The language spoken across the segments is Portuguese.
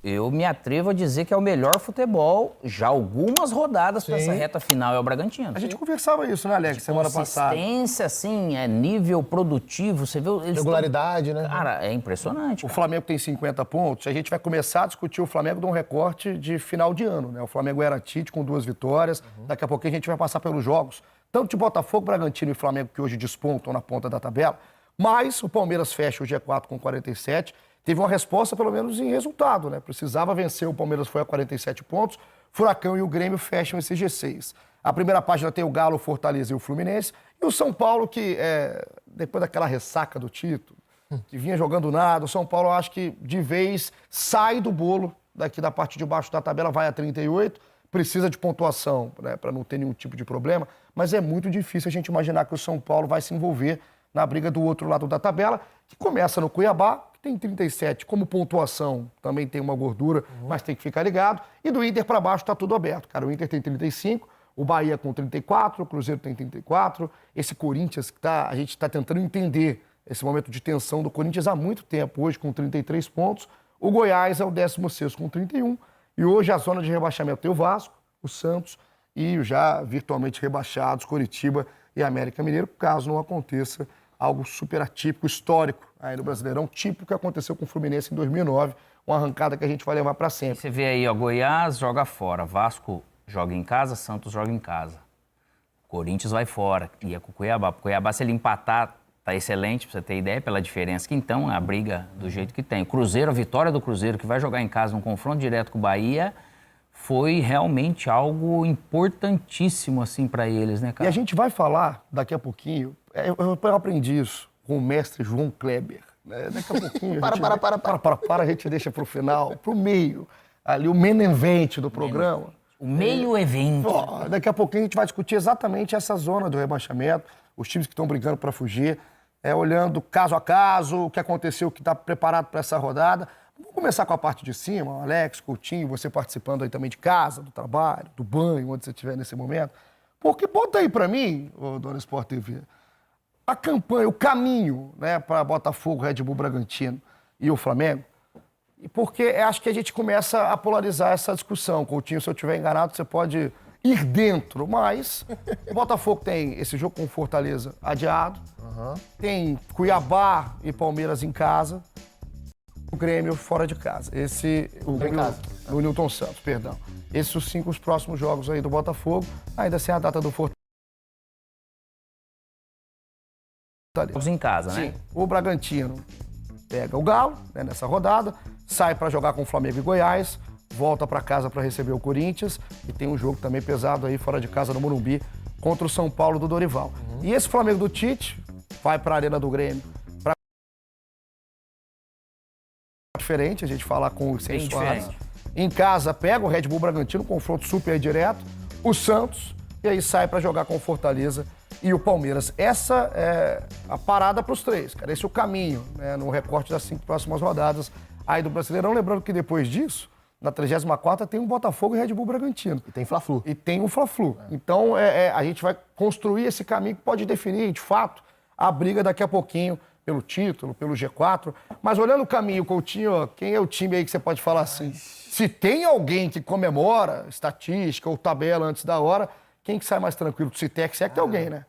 Eu me atrevo a dizer que é o melhor futebol já algumas rodadas para essa reta final é o Bragantino. A gente conversava isso, né, Alex, semana passada. Consistência, assim, nível produtivo, você vê... Regularidade, né? Cara, é impressionante. O Flamengo tem 50 pontos, a gente vai começar a discutir o Flamengo de um recorte de final de ano, né? O Flamengo era Tite com 2 vitórias, daqui a pouquinho a gente vai passar pelos jogos, tanto de Botafogo, Bragantino e Flamengo, que hoje despontam na ponta da tabela, mas o Palmeiras fecha o G4 com 47, teve uma resposta, pelo menos, em resultado, né? Precisava vencer, o Palmeiras foi a 47 pontos, Furacão e o Grêmio fecham esse G6. A primeira página tem o Galo, o Fortaleza e o Fluminense, e o São Paulo, que depois daquela ressaca do título, que vinha jogando nada, o São Paulo, acho que, de vez, sai do bolo, daqui da parte de baixo da tabela, vai a 38, precisa de pontuação, né, para não ter nenhum tipo de problema, mas é muito difícil a gente imaginar que o São Paulo vai se envolver na briga do outro lado da tabela, que começa no Cuiabá, que tem 37, como pontuação também tem uma gordura, mas tem que ficar ligado, e do Inter para baixo está tudo aberto, cara, o Inter tem 35, o Bahia com 34, o Cruzeiro tem 34, esse Corinthians que a gente está tentando entender esse momento de tensão do Corinthians há muito tempo, hoje com 33 pontos, o Goiás é o 16º com 31, e hoje a zona de rebaixamento tem o Vasco, o Santos e os já virtualmente rebaixados, Coritiba e América Mineiro, caso não aconteça algo super atípico, histórico aí no Brasileirão, tipo que aconteceu com o Fluminense em 2009, uma arrancada que a gente vai levar para sempre. Você vê aí, ó, Goiás joga fora, Vasco joga em casa, Santos joga em casa. Corinthians vai fora, ia com o Cuiabá. O Cuiabá, se ele empatar, tá excelente, pra você ter ideia, pela diferença que então a briga do jeito que tem. O Cruzeiro, a vitória do Cruzeiro, que vai jogar em casa num confronto direto com o Bahia, foi realmente algo importantíssimo, assim, para eles, né, cara? E a gente vai falar daqui a pouquinho, eu aprendi isso com o mestre João Kleber. Né? Daqui a pouquinho. A gente deixa pro final, pro meio, ali o main event do programa. O meio evento. Daqui a pouquinho a gente vai discutir exatamente essa zona do rebaixamento, os times que estão brigando para fugir, olhando caso a caso, o que aconteceu, o que está preparado para essa rodada. Vamos começar com a parte de cima, Alex, Coutinho, você participando aí também de casa, do trabalho, do banho, onde você estiver nesse momento. Porque bota aí para mim, Dona Sport TV, a campanha, o caminho, né, para Botafogo, Red Bull, Bragantino e o Flamengo. E porque acho que a gente começa a polarizar essa discussão. Coutinho, se eu estiver enganado, você pode ir dentro, mas o Botafogo tem esse jogo com o Fortaleza adiado, tem Cuiabá e Palmeiras em casa, o Grêmio fora de casa. O Newton Santos, perdão. Esses são os próximos jogos aí do Botafogo, ainda sem a data do Fortaleza. Jogos em casa, né? Sim. O Bragantino pega o Galo, né, nessa rodada, sai para jogar com o Flamengo e Goiás, volta para casa para receber o Corinthians e tem um jogo também pesado aí fora de casa no Morumbi contra o São Paulo do Dorival. E esse Flamengo do Tite vai para a Arena do Grêmio. Diferente, a gente falar com os seis Soares. Em casa pega o Red Bull Bragantino, confronto super direto, o Santos, e aí sai para jogar com o Fortaleza e o Palmeiras. Essa é a parada para os três, cara. Esse é o caminho, né, no recorte das 5 próximas rodadas aí do Brasileirão. Lembrando que depois disso, na 34ª, tem um Botafogo e Red Bull Bragantino. E tem Fla-Flu. E tem o Fla-Flu. Então, a gente vai construir esse caminho que pode definir, de fato, a briga daqui a pouquinho pelo título, pelo G4. Mas olhando o caminho, Coutinho, quem é o time aí que você pode falar assim? Se tem alguém que comemora estatística ou tabela antes da hora, quem que sai mais tranquilo? Se tem que tem alguém, né?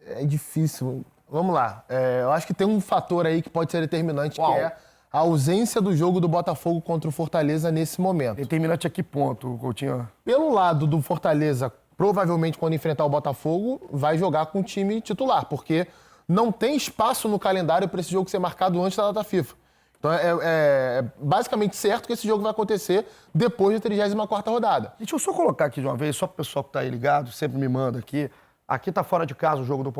É difícil. Vamos lá. Eu acho que tem um fator aí que pode ser determinante, que é a ausência do jogo do Botafogo contra o Fortaleza nesse momento. Determinante a que ponto, Coutinho? Pelo lado do Fortaleza, provavelmente quando enfrentar o Botafogo, vai jogar com o time titular, porque não tem espaço no calendário para esse jogo ser marcado antes da data FIFA. Então é basicamente certo que esse jogo vai acontecer depois da 34ª rodada. Deixa eu só colocar aqui de uma vez, só para o pessoal que está aí ligado, sempre me manda aqui. Aqui está fora de casa o jogo do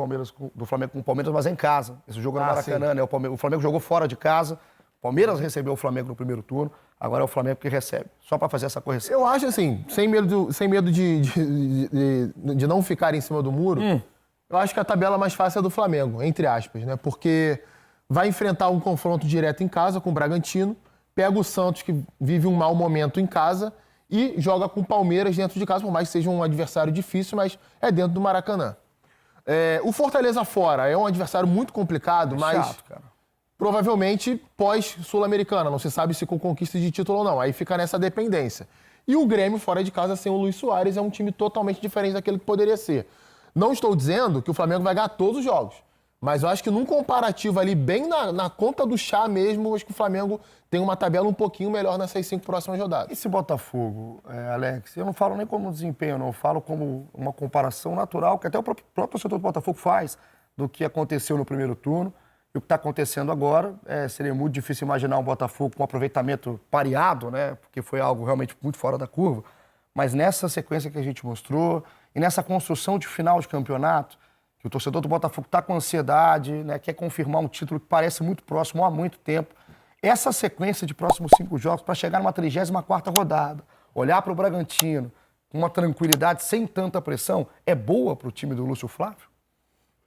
Flamengo com o Palmeiras, mas é em casa. Esse jogo é no Maracanã, né? O Flamengo jogou fora de casa, o Palmeiras recebeu o Flamengo no primeiro turno, agora é o Flamengo que recebe. Só para fazer essa correção. Eu acho assim, sem medo de não ficar em cima do muro, eu acho que a tabela mais fácil é do Flamengo, entre aspas, né? Porque vai enfrentar um confronto direto em casa com o Bragantino, pega o Santos, que vive um mau momento em casa, e joga com o Palmeiras dentro de casa, por mais que seja um adversário difícil, mas é dentro do Maracanã. O Fortaleza fora é um adversário muito complicado, mas chato, cara. provavelmente pós-Sul-Americana. Não se sabe se com conquista de título ou não. Aí fica nessa dependência. E o Grêmio, fora de casa, sem o Luis Soares, é um time totalmente diferente daquele que poderia ser. Não estou dizendo que o Flamengo vai ganhar todos os jogos. Mas eu acho que num comparativo ali, bem na conta do chá mesmo, eu acho que o Flamengo tem uma tabela um pouquinho melhor nessas 5 próximas rodadas. Esse Botafogo, Alex, eu não falo nem como desempenho, não. Eu falo como uma comparação natural, que até o próprio torcedor do Botafogo faz, do que aconteceu no primeiro turno. E o que está acontecendo agora, seria muito difícil imaginar um Botafogo com aproveitamento pareado, né? Porque foi algo realmente muito fora da curva. Mas nessa sequência que a gente mostrou, e nessa construção de final de campeonato, que o torcedor do Botafogo está com ansiedade, né? Quer confirmar um título que parece muito próximo há muito tempo. Essa sequência de próximos 5 jogos, para chegar numa 34ª rodada, olhar para o Bragantino com uma tranquilidade, sem tanta pressão, é boa para o time do Lúcio Flávio?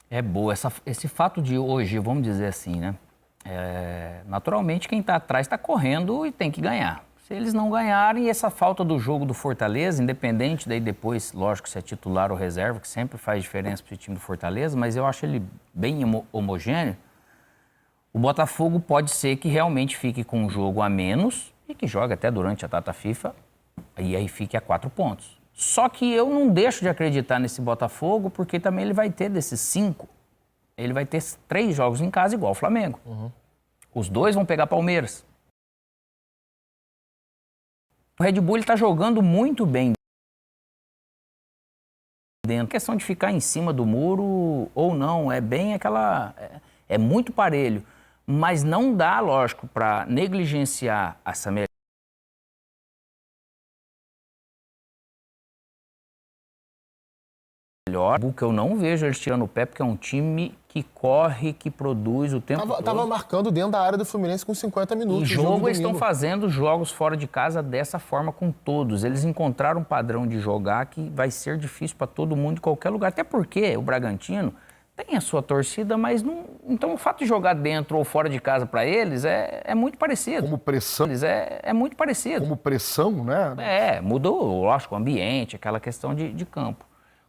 É boa. Esse fato de hoje, vamos dizer assim, né? Naturalmente, quem está atrás está correndo e tem que ganhar. Se eles não ganharem, essa falta do jogo do Fortaleza, independente daí depois, lógico, se é titular ou reserva, que sempre faz diferença para o time do Fortaleza, mas eu acho ele bem homogêneo. O Botafogo pode ser que realmente fique com um jogo a menos e que jogue até durante a data FIFA e aí fique a 4 pontos. Só que eu não deixo de acreditar nesse Botafogo porque também ele vai ter desses 5, ele vai ter 3 jogos em casa igual o Flamengo. Os 2 vão pegar Palmeiras. O Red Bull está jogando muito bem dentro. A questão de ficar em cima do muro ou não, é bem aquela... É muito parelho. Mas não dá, lógico, para negligenciar essa melhor. O que eu não vejo eles tirando o pé, porque é um time que corre, que produz o tempo todo. Tava marcando dentro da área do Fluminense com 50 minutos. Em jogo, eles estão fazendo jogos fora de casa dessa forma com todos. Eles encontraram um padrão de jogar que vai ser difícil para todo mundo em qualquer lugar. Até porque o Bragantino tem a sua torcida, mas não... Então o fato de jogar dentro ou fora de casa para eles é muito parecido. Como pressão. É muito parecido. Como pressão, né? Mudou, lógico, o ambiente, aquela questão de campo.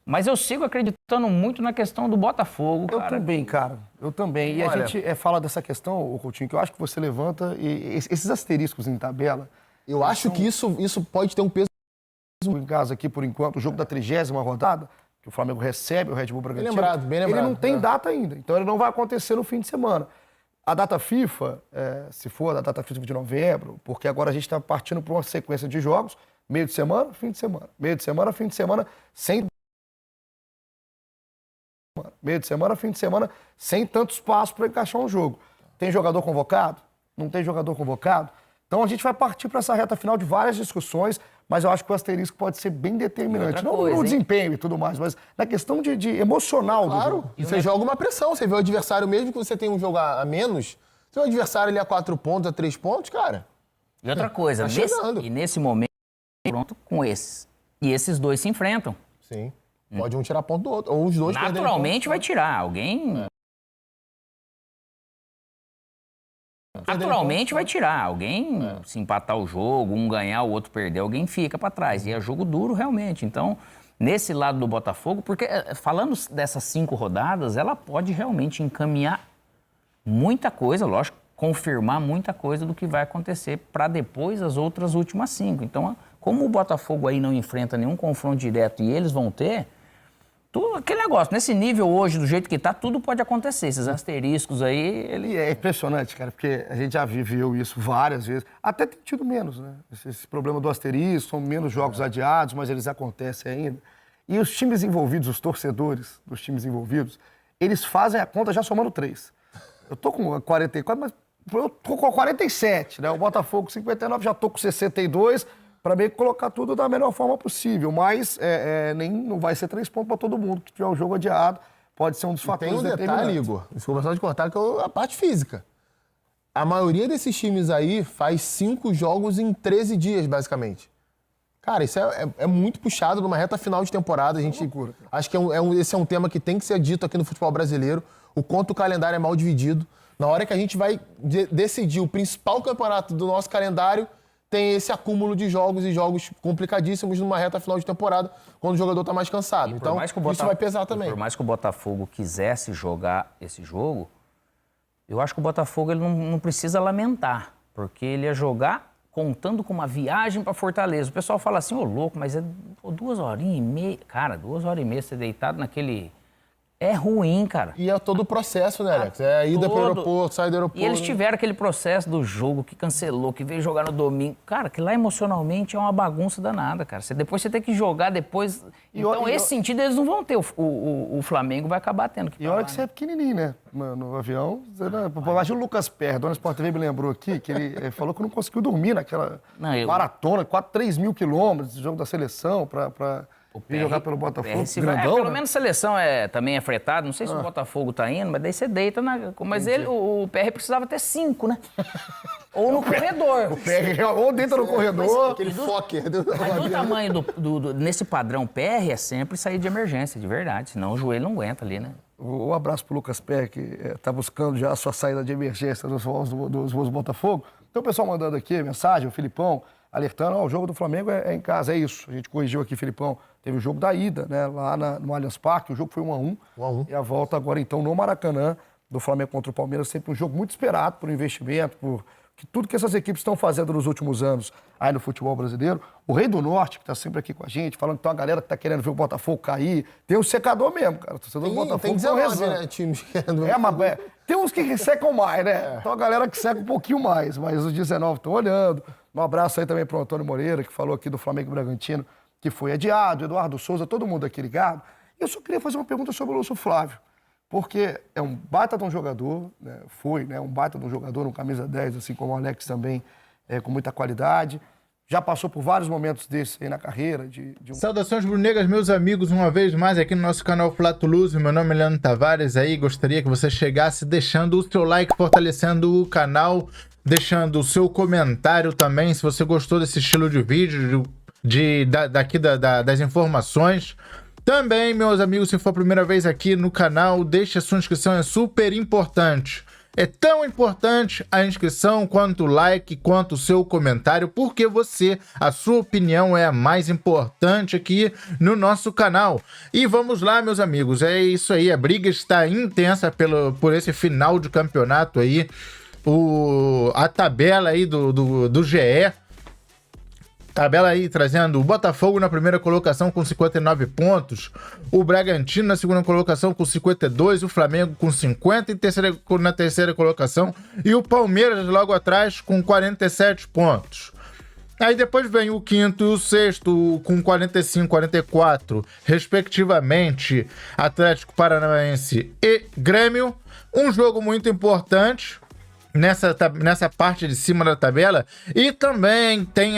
Mas eu sigo acreditando muito na questão do Botafogo, cara. Eu também, cara. Eu também. E Olha, a gente fala dessa questão, Coutinho, que eu acho que você levanta, e esses asteriscos em tabela... Eu acho que isso pode ter um peso... Em casa aqui, por enquanto, o jogo da 30ª rodada, que o Flamengo recebe o Red Bull Bragantino. Bem lembrado. Ele não tem data ainda, então ele não vai acontecer no fim de semana. A data FIFA, se for a data FIFA de novembro, porque agora a gente está partindo para uma sequência de jogos, meio de semana, fim de semana. Meio de semana, fim de semana, sem... Meio de semana, fim de semana, sem tanto espaço para encaixar um jogo. Tem jogador convocado? Não tem jogador convocado? Então a gente vai partir para essa reta final de várias discussões, mas eu acho que o asterisco pode ser bem determinante. Não no desempenho e tudo mais, mas na questão de emocional do jogo. E você joga uma pressão. Você vê o adversário, mesmo que você tenha um jogo a menos, se o adversário ele é a 4 pontos, a 3 pontos, cara... E outra coisa, nesse momento, pronto com esses. E esses 2 se enfrentam. Sim. Pode um tirar ponto do outro, ou os dois perderem ponto. Naturalmente vai tirar. Alguém... Naturalmente vai tirar. Alguém, se empatar o jogo, um ganhar, o outro perder, alguém fica para trás. E é jogo duro, realmente. Então, nesse lado do Botafogo, porque falando dessas 5 rodadas, ela pode realmente encaminhar muita coisa, lógico, confirmar muita coisa do que vai acontecer para depois as outras últimas 5. Então, como o Botafogo aí não enfrenta nenhum confronto direto e eles vão ter... Tudo, aquele negócio, nesse nível hoje, do jeito que tá, tudo pode acontecer. Esses asteriscos aí, ele... É impressionante, cara, porque a gente já viveu isso várias vezes. Até tem tido menos, né? Esse problema do asterisco, são menos jogos adiados, mas eles acontecem ainda. E os times envolvidos, os torcedores dos times envolvidos, eles fazem a conta já somando 3. Eu tô com 44, mas eu tô com 47, né? O Botafogo 59, já tô com 62... para meio que colocar tudo da melhor forma possível. Mas não vai ser 3 pontos para todo mundo. Que tiver um jogo adiado, pode ser um dos fatores determinantes. Tem um detalhe, Igor, desculpa só de cortar, que é a parte física. A maioria desses times aí faz 5 jogos em 13 dias, basicamente. Cara, isso é muito puxado numa reta final de temporada. A gente, acho que esse é um tema que tem que ser dito aqui no futebol brasileiro. O quanto o calendário é mal dividido. Na hora que a gente vai decidir o principal campeonato do nosso calendário, tem esse acúmulo de jogos e jogos complicadíssimos numa reta final de temporada, quando o jogador está mais cansado. Então, isso vai pesar também. Por mais que o Botafogo quisesse jogar esse jogo, Eu acho que o Botafogo ele não precisa lamentar, porque ele ia jogar contando com uma viagem para Fortaleza. O pessoal fala assim, ô louco, mas é 2 horinhas e meia. Cara, 2 horas e meia você deitado naquele... É ruim, cara. E é todo o processo, né, Alex? É a ida pro aeroporto, sai do aeroporto. E eles tiveram aquele processo do jogo que cancelou, que veio jogar no domingo. Cara, que lá emocionalmente é uma bagunça danada, cara. Depois você tem que jogar depois. Então, esse sentido, eles não vão ter. O Flamengo vai acabar tendo que E olha que você é pequenininho, né? No avião. Imagina o Lucas Perry, Dona Sport TV me lembrou aqui, que ele falou que não conseguiu dormir naquela maratona, 3 mil quilômetros de jogo da seleção para vir jogar pelo Botafogo. Grandão, pelo né? menos a seleção também é fretada. Não sei se o Botafogo tá indo, mas daí você deita na... Mas o PR precisava ter 5, né? Ou no corredor. O PR, ou dentro do corredor. Aquele focker. Mas do tamanho nesse padrão PR é sempre sair de emergência, de verdade. Senão o joelho não aguenta ali, né? Um abraço pro Lucas Perry, que está buscando já a sua saída de emergência dos voos do Botafogo. Então o pessoal mandando aqui mensagem, o Filipão alertando, o jogo do Flamengo é em casa, é isso. A gente corrigiu aqui, Filipão. Teve o jogo da ida, né, lá no Allianz Parque, o jogo foi 1-1. 1-1. E a volta agora, então, no Maracanã, do Flamengo contra o Palmeiras, sempre um jogo muito esperado por investimento, por tudo que essas equipes estão fazendo nos últimos anos aí no futebol brasileiro. O Rei do Norte, que está sempre aqui com a gente, falando que tem uma galera que está querendo ver o Botafogo cair. Tem um secador mesmo, cara. O torcedor do Botafogo tem 19, né, times querendo ver. Mas tem uns que secam mais, né? Então a galera que seca um pouquinho mais, mas os 19 estão olhando. Um abraço aí também para o Antônio Moreira, que falou aqui do Flamengo e Bragantino, que foi adiado, Eduardo Souza, todo mundo aqui ligado. E eu só queria fazer uma pergunta sobre o Lúcio Flávio, porque é um baita de um jogador, né? Foi, né? Um baita de um jogador, um camisa 10, assim como o Alex também, com muita qualidade. Já passou por vários momentos desses aí na carreira. Saudações brunegras, meus amigos, uma vez mais aqui no nosso canal Flato Luz. Meu nome é Leandro Tavares aí, gostaria que você chegasse deixando o seu like, fortalecendo o canal, deixando o seu comentário também, se você gostou desse estilo de vídeo, das informações. Também, meus amigos, se for a primeira vez aqui no canal, deixe a sua inscrição, é super importante. É tão importante a inscrição quanto o like, quanto o seu comentário, porque a sua opinião é a mais importante aqui no nosso canal. E vamos lá, meus amigos, é isso aí, a briga está intensa por esse final de campeonato aí. A tabela aí do GE, tabela aí trazendo o Botafogo na primeira colocação com 59 pontos, o Bragantino na segunda colocação com 52, o Flamengo com 50 na terceira colocação e o Palmeiras logo atrás com 47 pontos. Aí depois vem o quinto e o sexto com 45, 44, respectivamente, Atlético Paranaense e Grêmio. Um jogo muito importante nessa parte de cima da tabela, e também tem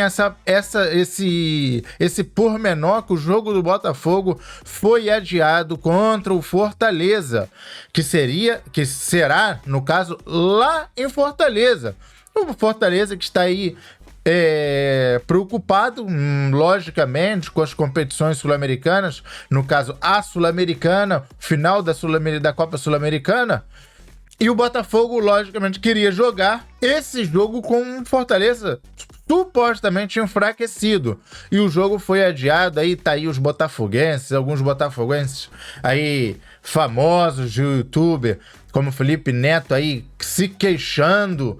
esse pormenor que o jogo do Botafogo foi adiado contra o Fortaleza, que será, no caso, lá em Fortaleza. O Fortaleza que está aí preocupado, logicamente, com as competições sul-americanas, no caso a Sul-Americana, final da Copa Sul-Americana. E o Botafogo, logicamente, queria jogar esse jogo com Fortaleza supostamente enfraquecido. E o jogo foi adiado, aí tá aí os botafoguenses, alguns botafoguenses aí famosos de youtuber, como Felipe Neto aí, se queixando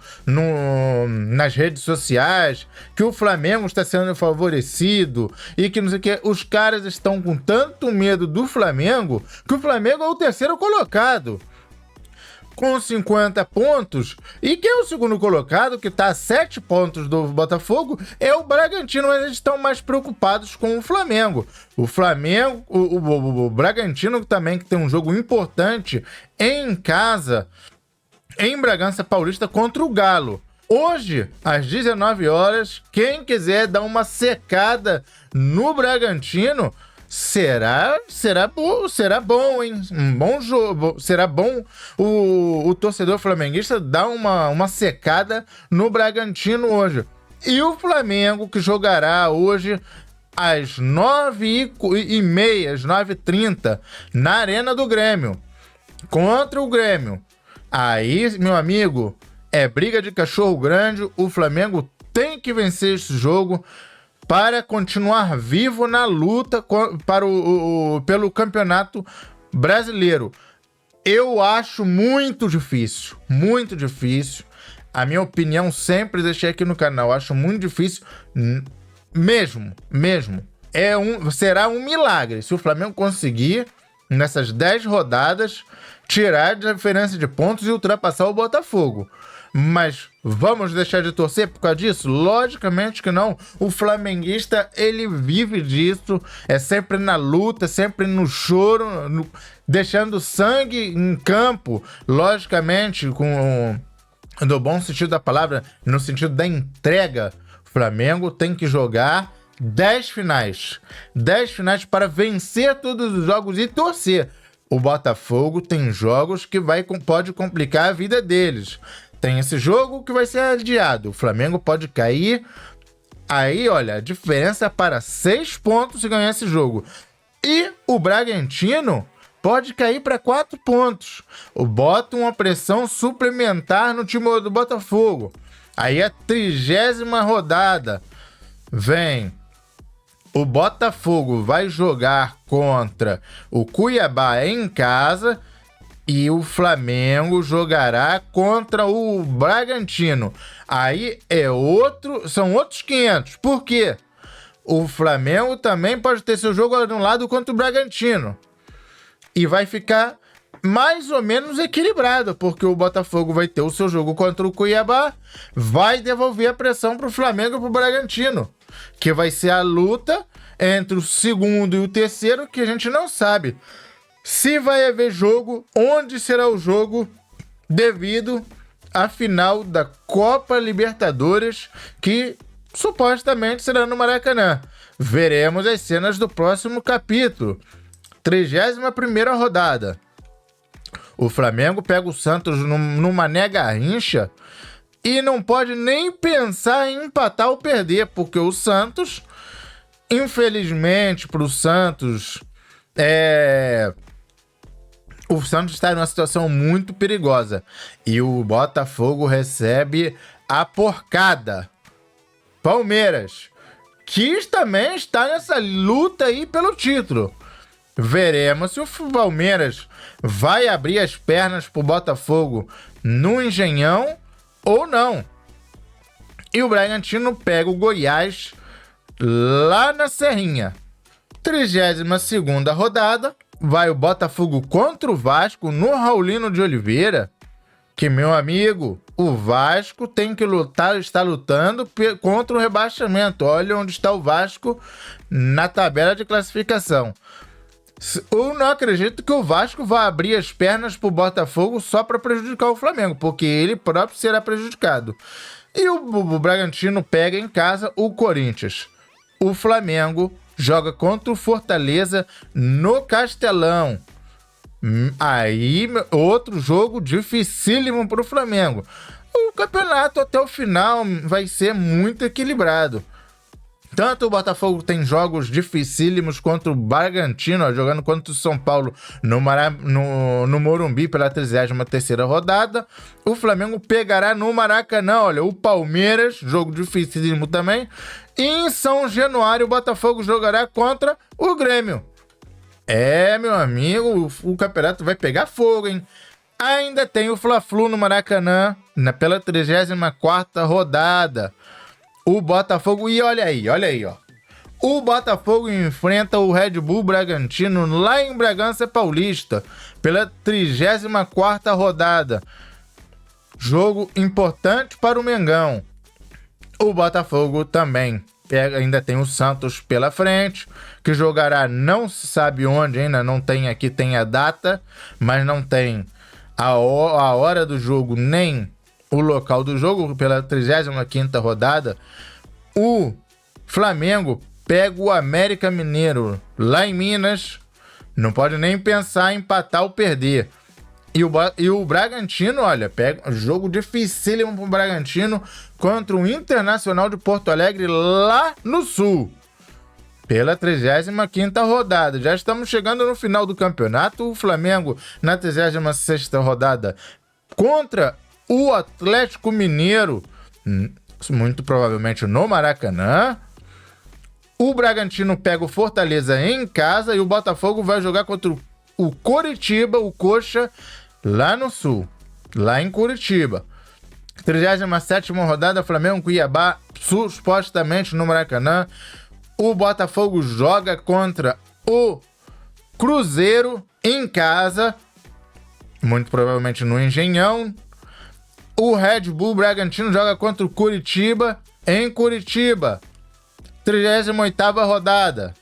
nas redes sociais, que o Flamengo está sendo favorecido e que não sei o que. Os caras estão com tanto medo do Flamengo, que o Flamengo é o terceiro colocado, com 50 pontos, e quem é o segundo colocado, que está a 7 pontos do Botafogo, é o Bragantino, mas eles estão mais preocupados com o Flamengo. O Flamengo, o Bragantino também, que tem um jogo importante em casa, em Bragança Paulista, contra o Galo. Hoje, às 19 horas, quem quiser dar uma secada no Bragantino, será bom, hein? Um bom jogo. Será bom o torcedor flamenguista dar uma secada no Bragantino hoje. E o Flamengo, que jogará hoje às 9h30, às 9h30, na Arena do Grêmio, contra o Grêmio. Aí, meu amigo, é briga de cachorro grande. O Flamengo tem que vencer esse jogo para continuar vivo na luta pelo Campeonato Brasileiro. Eu acho muito difícil, muito difícil. A minha opinião sempre deixei aqui no canal. Acho muito difícil, mesmo. Será um milagre se o Flamengo conseguir, nessas 10 rodadas, tirar a diferença de pontos e ultrapassar o Botafogo. Mas vamos deixar de torcer por causa disso? Logicamente que não. O flamenguista, ele vive disso. É sempre na luta, sempre no choro, deixando sangue em campo. Logicamente, no bom sentido da palavra, no sentido da entrega. O Flamengo tem que jogar 10 finais. 10 finais para vencer todos os jogos e torcer. O Botafogo tem jogos que pode complicar a vida deles. Tem esse jogo que vai ser adiado. O Flamengo pode cair. Aí, olha, a diferença para 6 pontos se ganhar esse jogo. E o Bragantino pode cair para 4 pontos. Bota uma pressão suplementar no time do Botafogo. Aí a 30ª rodada vem. O Botafogo vai jogar contra o Cuiabá em casa. E o Flamengo jogará contra o Bragantino. Aí são outros 500. Por quê? O Flamengo também pode ter seu jogo de um lado contra o Bragantino. E vai ficar mais ou menos equilibrado, porque o Botafogo vai ter o seu jogo contra o Cuiabá, vai devolver a pressão para o Flamengo e para o Bragantino, que vai ser a luta entre o segundo e o terceiro, que a gente não sabe se vai haver jogo, onde será o jogo, devido à final da Copa Libertadores, que supostamente será no Maracanã. Veremos as cenas do próximo capítulo. 31ª rodada. O Flamengo pega o Santos no Mané Garrincha e não pode nem pensar em empatar ou perder, porque o Santos, infelizmente para o Santos, o Santos está em uma situação muito perigosa. E o Botafogo recebe a porcada. Palmeiras, que também está nessa luta aí pelo título. Veremos se o Palmeiras vai abrir as pernas pro Botafogo no Engenhão ou não. E o Bragantino pega o Goiás lá na Serrinha. 32ª rodada. Vai o Botafogo contra o Vasco no Raulino de Oliveira. Que, meu amigo, o Vasco tem que está lutando contra o rebaixamento. Olha onde está o Vasco na tabela de classificação. Eu não acredito que o Vasco vá abrir as pernas pro Botafogo só para prejudicar o Flamengo, porque ele próprio será prejudicado. E o Bragantino pega em casa o Corinthians. O Flamengo joga contra o Fortaleza no Castelão. Aí, outro jogo dificílimo para o Flamengo. O campeonato até o final vai ser muito equilibrado. Tanto o Botafogo tem jogos dificílimos contra o Bragantino, jogando contra o São Paulo no Morumbi pela 33ª rodada. O Flamengo pegará no Maracanã, olha, o Palmeiras, jogo dificílimo também. E em São Januário, o Botafogo jogará contra o Grêmio. Meu amigo, o campeonato vai pegar fogo, hein? Ainda tem o Fla-Flu no Maracanã, pela 34ª rodada. O Botafogo, e olha aí, ó. O Botafogo enfrenta o Red Bull Bragantino lá em Bragança Paulista, pela 34ª rodada. Jogo importante para o Mengão. O Botafogo também ainda tem o Santos pela frente, que jogará não se sabe onde ainda, não tem aqui, tem a data, mas não tem a hora do jogo nem o local do jogo. Pela 35ª rodada, o Flamengo pega o América Mineiro lá em Minas, não pode nem pensar em empatar ou perder. E o Bragantino, olha, pega um jogo dificílimo pro Bragantino contra o Internacional de Porto Alegre lá no Sul, pela 35ª rodada. Já estamos chegando no final do campeonato. O Flamengo na 36ª rodada contra o Atlético Mineiro, muito provavelmente no Maracanã. O Bragantino pega o Fortaleza em casa e o Botafogo vai jogar contra o o Coritiba, o Coxa, lá no Sul, lá em Curitiba. 37ª rodada, Flamengo Cuiabá, supostamente no Maracanã. O Botafogo joga contra o Cruzeiro em casa, muito provavelmente no Engenhão. O Red Bull Bragantino joga contra o Curitiba em Curitiba. 38ª rodada.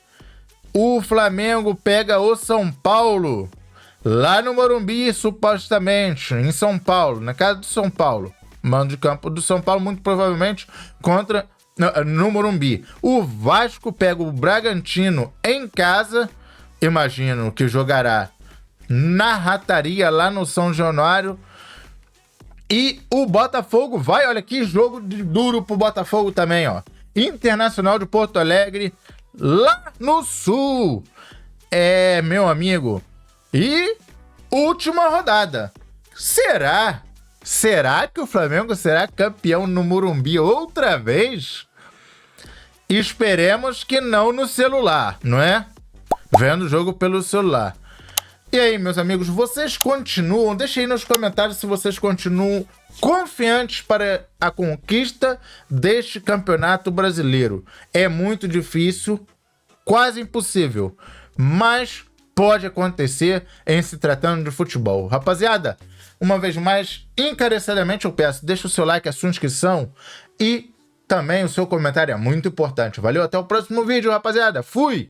O Flamengo pega o São Paulo lá no Morumbi, supostamente, em São Paulo, na casa do São Paulo. Mando de campo do São Paulo, muito provavelmente no Morumbi. O Vasco pega o Bragantino em casa. Imagino que jogará na Rataria, lá no São Januário. E o Botafogo vai, olha que jogo duro pro Botafogo também, ó. Internacional de Porto Alegre, lá no Sul. Meu amigo. E última rodada. Será que o Flamengo será campeão no Morumbi outra vez? Esperemos que não no celular, não é? Vendo o jogo pelo celular. E aí, meus amigos, vocês continuam? Deixa aí nos comentários se vocês continuam confiantes para a conquista deste campeonato brasileiro. É muito difícil, quase impossível, mas pode acontecer em se tratando de futebol. Rapaziada, uma vez mais, encarecidamente eu peço, deixa o seu like, a sua inscrição e também o seu comentário é muito importante. Valeu, até o próximo vídeo, rapaziada. Fui!